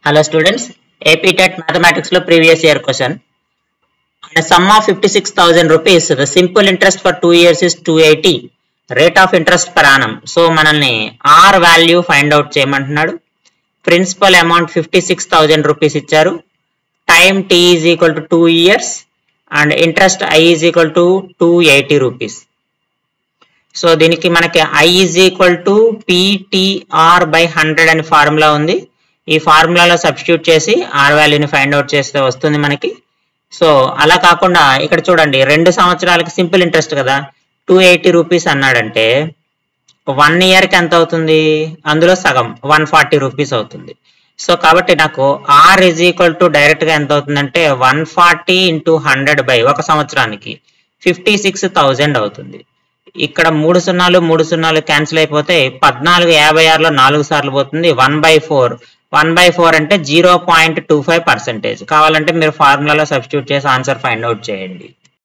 Hello students, AP TET Mathematics lo previous year question. On a sum of 56,000 rupees, the simple interest for 2 years is 280. Rate of interest per annum. So manalni R value find out cheyamantunnadu. Principal amount 56,000 rupees icharu. Time T is equal to 2 years and interest I is equal to 280 rupees. So దీనికి మనకి I is equal to PTR by 100 అని formula ఉంది. ఈ ఫార్ములాలో substitute చేసి R వాల్యూని find out చేస్తే వస్తుంది మనకి. సో అలా కాకుండా ఇక్కడ చూడండి 2 సంవత్సరాలకి సింపుల్ ఇంట్రెస్ట్ కదా 280 రూపీస్ అన్నాడంటే 1 ఇయర్కి ఎంత అవుతుంది, అందులో సగం 140 రూపీస్ అవుతుంది. సో కాబట్టి నాకు R is equal to డైరెక్ట్గా ఎంత అవుతుందంటే 140 into 100 by ఒక సంవత్సరానికి 56,000 అవుతుంది. ఇక్కడ 3 సున్నాలు క్యాన్సిల్ అయిపోతే 1456లో 4 సార్లు పోతుంది. 1/4 అంటే 0.25%. కావాలంటే మీరు ఫార్ములాలో సబ్స్టిట్యూట్ చేసి ఆన్సర్ ఫైండ్ అవుట్ చేయండి.